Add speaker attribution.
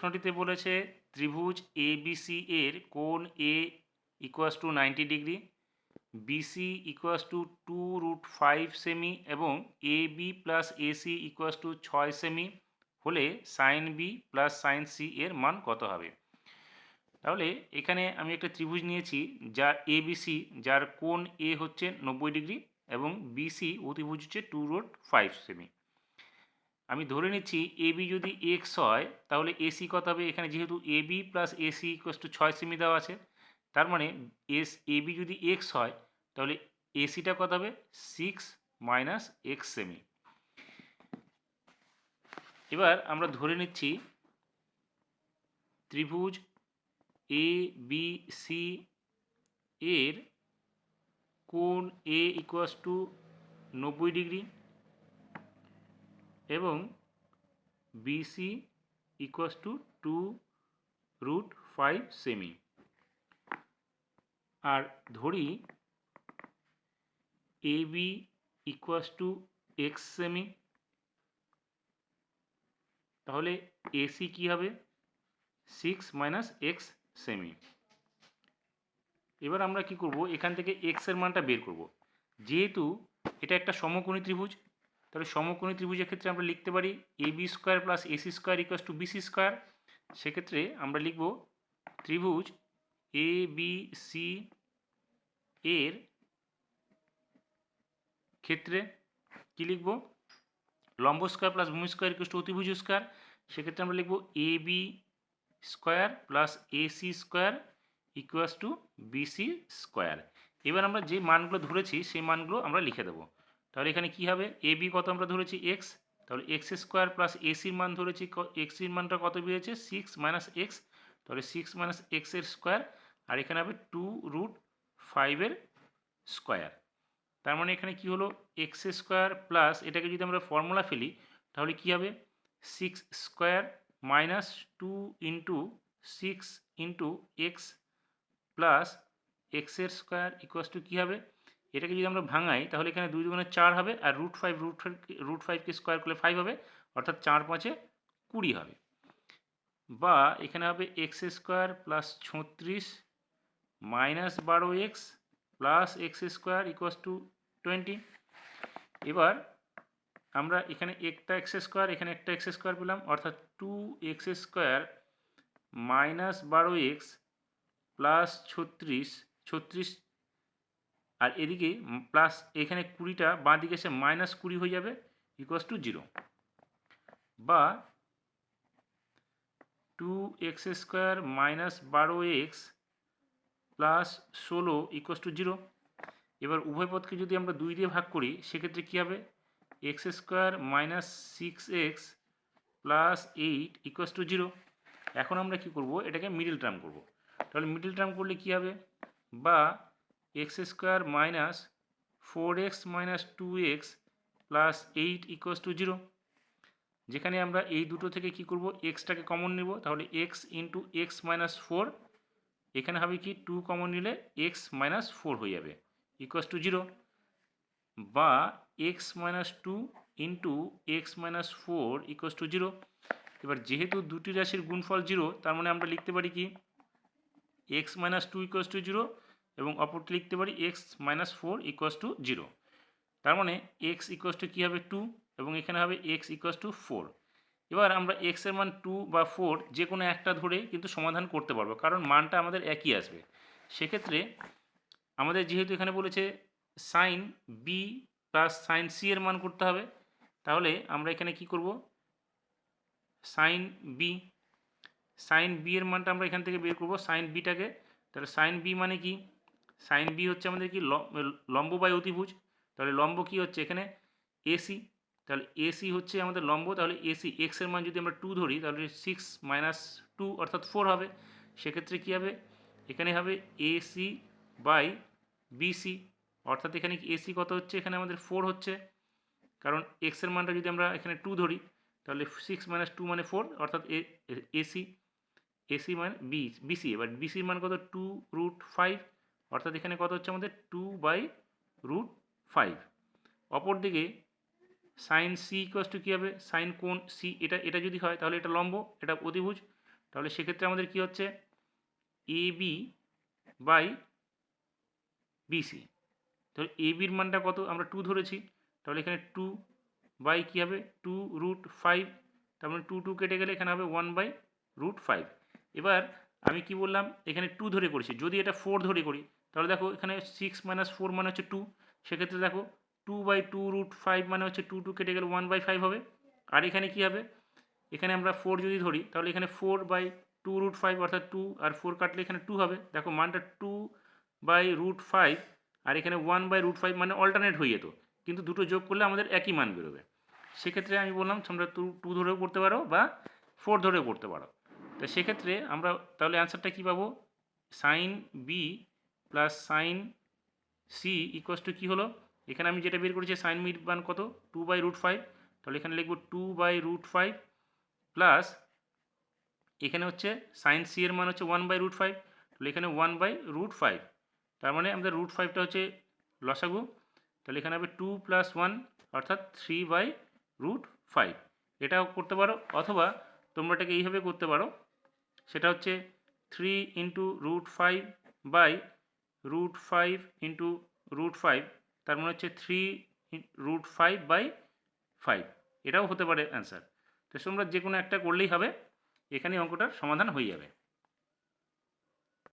Speaker 1: প্রশ্নটিতে বলেছে ত্রিভুজ ABC এর কোণ A = 90 ডিগ্রি, BC = 2√5 সেমি এবং AB প্লাস AC = 6 সেমি হলে sine B plus sine C এর মান কত হবে? তাহলে এখানে আমি একটা ত্রিভুজ নিয়েছি যার ABC, যার কোণ A হচ্ছে 90 ডিগ্রি এবং BC অতিভুজ হচ্ছে 2√5 সেমি। আমি ধরে নিচ্ছি AB যদি x হয় তাহলে AC কত হবে? এখানে যেহেতু AB প্লাস AC = 6 সেমি দেওয়া আছে, তার মানে AB যদি x হয় তাহলে ACটা কত হবে? 6 মাইনাস x সেমি। এবার আমরা ধরে নিচ্ছি ত্রিভুজ ABC এর কোণ A = 90 ডিগ্রি এবং BC = 2√5 সেমি। আর ধরি AB = x সেমি, তাহলে AC কি হবে? 6 মাইনাস x সেমি। এবার আমরা কি করব, এখান থেকে x এর মানটা বের করব। যেহেতু এটা একটা সমকোণী ত্রিভুজ, তাহলে সমকোণী ত্রিভুজের ক্ষেত্রে আমরা লিখতে পারি AB² প্লাস AC² = BC²। সেক্ষেত্রে আমরা লিখব ত্রিভুজ ABC এর ক্ষেত্রে কি লিখব? লম্ব স্কয়ার প্লাস ভূমি স্কয়ার = অতিভুজ স্কয়ার। সেক্ষেত্রে আমরা লিখব AB² প্লাস AC² = BC²। এবার আমরা যে মানগুলো ধরেছি সেই মানগুলো আমরা লিখে দেবো। তাহলে এখানে কি হবে? AB কত আমরা ধরেছি? x, তাহলে x² প্লাস AC মান ধরেছি, x এর মানটা কত বেরিয়েছে? 6 মাইনাস x, তাহলে 6 মাইনাস x এর স্কোয়ার, আর এখানে হবে 2√5 এর স্কোয়ার। তার মানে এখানে কি হলো? x² প্লাস, এটাকে যদি আমরা ফর্মুলা ফেলি তাহলে কি হবে? 6² minus 2 into 6 into x plus x এর স্কোয়ার ইকুয়াস টু কী হবে? এটাকে যদি আমরা ভাঙাই তাহলে এখানে 2 দুগুণে 4 হবে, আর √5কে স্কোয়ার করলে 5 হবে, অর্থাৎ 4 5 20 হবে। বা এখানে হবে x² plus 36 minus 12x plus x² equals to 20। এবার আমরা এখানে একটা x² এখানে একটা x² পেলাম, অর্থাৎ 2x² মাইনাস 12x প্লাস 36 আর এদিকে প্লাস এখানে 20টা বাঁ দিকে এসে মাইনাস 20 হয়ে যাবে ইকুয়াস টু 0। বা 2x² minus 12x plus 16 equals to 0। এবার উভয় পদকে যদি আমরা 2 দিয়ে ভাগ করি সেক্ষেত্রে কী হবে? x² minus 6x plus 8 equals to 0। এখন আমরা কি করব? এটাকে মিডল টার্ম করব। তাহলে মিডল টার্ম করলে কি হবে? বা x² minus 4x minus 2x plus 8 equals to 0। যেখানে আমরা এই দুটো থেকে কি করব? এক্সটাকে কমন নেব, তাহলে x ইন্টু এক্স মাইনাস 4, এখানে হবে কি 2 কমন নিলে x মাইনাস 4 হয়ে যাবে ইকুয়াস টু 0। বা x minus 2 into x minus 4 equals to 0। এবার যেহেতু দুটি রাশির গুণফল 0, তার মানে আমরা লিখতে পারি কি x মাইনাস 2 ইকুয়াস টু 0 এবং অপরটি লিখতে পারি x মাইনাস 4 ইকুয়াস টু 0। তার মানে x ইকুয়াস টু কী হবে? 2 এবং এখানে হবে x ইকুয়াস টু 4। এবার আমরা x এর মান 2 বা 4 যে কোনো একটা ধরে কিন্তু সমাধান করতে পারবো, কারণ মানটা আমাদের একই আসবে। সেক্ষেত্রে আমাদের যেহেতু এখানে বলেছে sine b plus sine c এর মান করতে হবে, তাহলে আমরা এখানে কি করব? সাইন b এর মানটা আমরা এখান থেকে বের করব, সাইন বিটাকে। তাহলে সাইন b মানে কি? সাইন b হচ্ছে আমাদের কি লম্ব বাই অতিভুজ। তাহলে লম্ব কি হচ্ছে এখানে? এসি। তাহলে এসি হচ্ছে আমাদের লম্ব, তাহলে এসি এক্স এর মান যদি আমরা 2 ধরি তাহলে 6 মাইনাস 2 অর্থাৎ 4 হবে। সেক্ষেত্রে কি হবে? এখানে হবে এসি বাই বিসি, অর্থাৎ এখানে কি এসি কত হচ্ছে? এখানে আমাদের 4 হচ্ছে, কারণ এক্স এর মানটা যদি আমরা এখানে 2 ধরি তাহলে 6 মাইনাস 2 মানে 4, অর্থাৎ এসি মানে বিসি। এবার বিসির মান কত? 2√5, অর্থাৎ এখানে কত হচ্ছে আমাদের? 2/√5। অপরদিকে সাইন সি ইকুয়াস টু কী হবে? সাইন কোণ সি, এটা যদি হয় তাহলে এটা লম্ব, এটা অতিভুজ, তাহলে সেক্ষেত্রে আমাদের কি হচ্ছে এ বি বাই বিসি। তো এ বির মানটা কত, আমরা 2 ধরেছি, তাহলে এখানে 2 বাই কী হবে 2√5, তার মানে 2 কেটে গেলে এখানে হবে 1/√5। এবার আমি কি বললাম এখানে 2 ধরে করেছি, যদি এটা 4 ধরে করি তাহলে দেখো এখানে 6 - 4 মানে হচ্ছে 2, সেক্ষেত্রে দেখো 2/2√5 মানে হচ্ছে 2 কেটে গেলে 1/5 হবে। আর এখানে কি হবে, এখানে আমরা 4 যদি ধরি তাহলে এখানে 4/2√5 অর্থাৎ 2 আর 4 কাটলে এখানে 2 হবে। দেখো মানটা 2/√5 আর এখানে 1/√5 মানে অল্টারনেট হয়ে যেত, কিন্তু দুটো যোগ করলে আমাদের একই মান বেরোবে। সেক্ষেত্রে আমি বললাম তোমরা 2 ধরেও করতে পারো বা 4 ধরেও করতে পারো। তো সেক্ষেত্রে আমরা তাহলে অ্যান্সারটা কী পাবো, sine B plus sine C equals to কী হলো, এখানে আমি যেটা বের করেছি সাইন বির মান কত 2/√5, তাহলে এখানে লিখব 2/√5 প্লাস এখানে হচ্ছে সাইন সি এর মান হচ্ছে 1/√5, তাহলে এখানে 1/√5, তার মানে আমাদের √5টা হচ্ছে লসাগু, তাহলে এখানে হবে 2 + 1 অর্থাৎ 3/√5। এটাও করতে পারো, অথবা তোমরা এটাকে এইভাবে করতে পারো, সেটা হচ্ছে 3 × √5/√5 × √5, তার মানে হচ্ছে 3√5/5, এটাও হতে পারে অ্যান্সার। তো তোমরা যে কোনো একটা করলেই হবে, এখানে অঙ্কটার সমাধান হয়ে যাবে।